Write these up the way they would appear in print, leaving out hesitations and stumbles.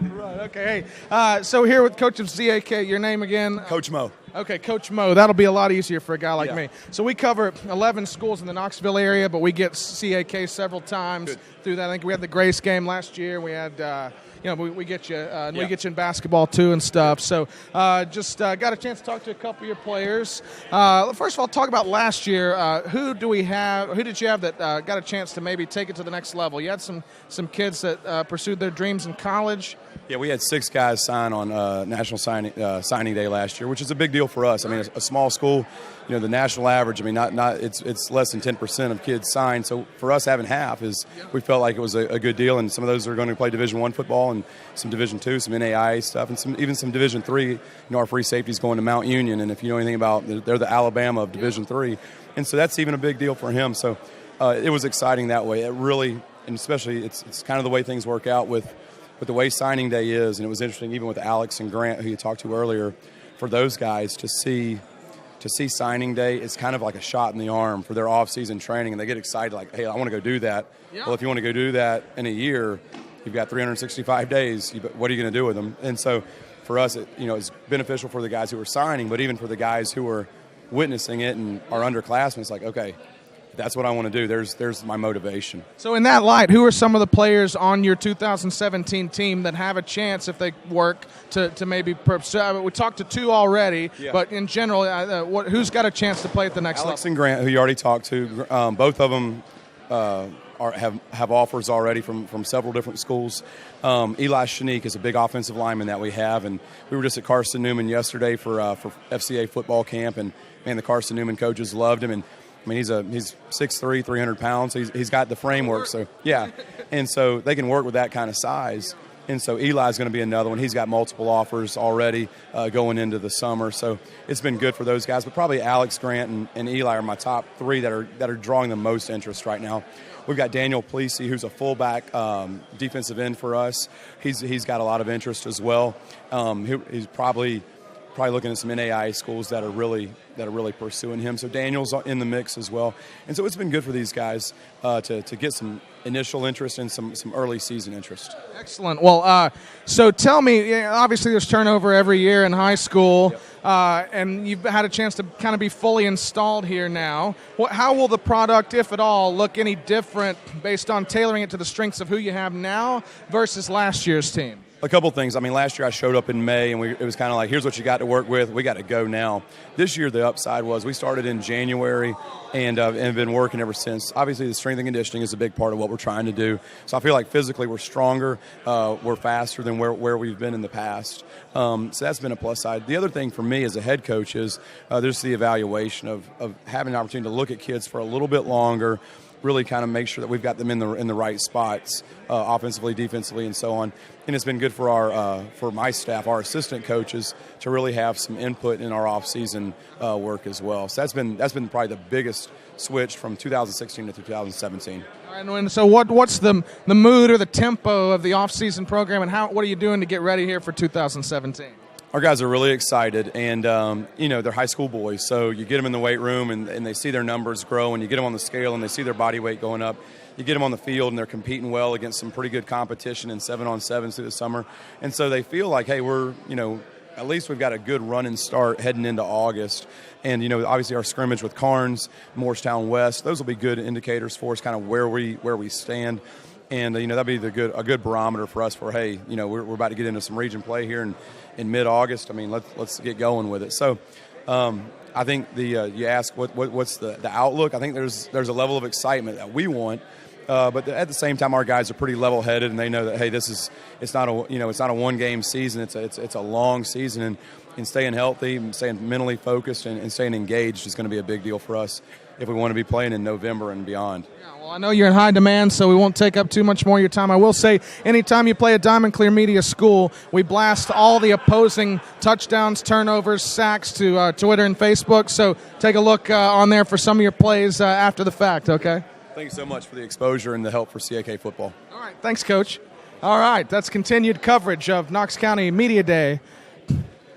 Right, okay. Hey, so here with Coach of CAK, your name again? Coach Mo. Okay, Coach Mo. That'll be a lot easier for a guy like Yeah. me. So we cover 11 schools in the Knoxville area, but we get CAK several times through that. I think we had the Grace game last year. We had, we get you, we get you in basketball too and stuff. So just got a chance to talk to a couple of your players. First of all, talk about last year. Who did you have that got a chance to maybe take it to the next level? You had some kids that pursued their dreams in college. Yeah, we had 6 guys sign on National Signing Day last year, which is a big deal for us. I mean, a small school, the national average. I mean, it's less than 10% of kids sign. So for us, having half we felt like it was a good deal. And some of those are going to play Division I football and some Division II, some NAIA stuff, and even some Division III. Our free safety's going to Mount Union, and if you know anything about, they're the Alabama of Division III, and so that's even a big deal for him. So it was exciting that way. It really, and especially, it's kind of the way things work out with the way signing day is, and it was interesting even with Alex and Grant, who you talked to earlier, for those guys to see signing day is kind of like a shot in the arm for their off-season training, and they get excited like, hey, I want to go do that. Yeah. Well, if you want to go do that in a year, you've got 365 days. What are you going to do with them? And so for us, it's beneficial for the guys who are signing, but even for the guys who are witnessing it and are underclassmen, it's like, okay, that's what I want to do. There's my motivation. So in that light, who are some of the players on your 2017 team that have a chance, if they work, to maybe pursue? We talked to 2 already, but in general, who's got a chance to play at the next level? Alex and Grant, who you already talked to, both of them have offers already from several different schools. Eli Shanique is a big offensive lineman that we have, and we were just at Carson Newman yesterday for FCA football camp, and man, the Carson Newman coaches loved him, and I mean, he's 6'3", 300 pounds. He's got the framework, so yeah, and so they can work with that kind of size. And so Eli's going to be another one. He's got multiple offers already going into the summer, so it's been good for those guys. But probably Alex, Grant, and Eli are my top 3 that are drawing the most interest right now. We've got Daniel Plesey, who's a fullback defensive end for us. He's got a lot of interest as well. He's probably looking at some NAIA schools that are really pursuing him. So Daniel's in the mix as well. And so it's been good for these guys to get some initial interest and some early season interest. Excellent. Well, so tell me, obviously there's turnover every year in high school, and you've had a chance to kind of be fully installed here now. How will the product, if at all, look any different based on tailoring it to the strengths of who you have now versus last year's team? A couple things. I mean, last year I showed up in May, and it was kind of like, here's what you got to work with. We got to go now. This year the upside was we started in January and have been working ever since. Obviously, the strength and conditioning is a big part of what we're trying to do. So I feel like physically we're stronger, we're faster than where we've been in the past. So that's been a plus side. The other thing for me as a head coach is there's the evaluation of having an opportunity to look at kids for a little bit longer, really kind of make sure that we've got them in the right spots, offensively, defensively, and so on. And it's been good for for my staff, our assistant coaches, to really have some input in our off-season work as well. So that's been probably the biggest switch from 2016 to 2017. All right, and so what's the mood or the tempo of the off-season program, and what are you doing to get ready here for 2017? Our guys are really excited, and they're high school boys, so you get them in the weight room and they see their numbers grow, and you get them on the scale and they see their body weight going up. You get them on the field and they're competing well against some pretty good competition in 7-on-7s through the summer, and so they feel like, hey, we're at least we've got a good running start heading into August. And obviously our scrimmage with Carnes, Morristown West, those will be good indicators for us, kind of where we stand. And that'll be a good barometer for us for, hey, we're about to get into some region play here in mid-August. I mean, let's get going with it. So I think you ask what's the outlook. I think there's a level of excitement that we want, but at the same time our guys are pretty level-headed, and they know that, hey, it's not a one-game season. It's a long season, and staying healthy and staying mentally focused and staying engaged is going to be a big deal for us if we want to be playing in November and beyond. Yeah, well, I know you're in high demand, so we won't take up too much more of your time. I will say, anytime you play a Diamond Clear Media school, we blast all the opposing touchdowns, turnovers, sacks to Twitter and Facebook, so take a look on there for some of your plays after the fact, okay? Thank you so much for the exposure and the help for CAK football. All right, thanks, Coach. All right, that's continued coverage of Knox County Media Day.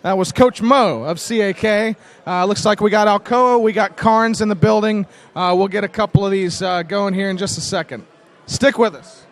That was Coach Mo of CAK. Looks like we got Alcoa, we got Carnes in the building. We'll get a couple of these going here in just a second. Stick with us.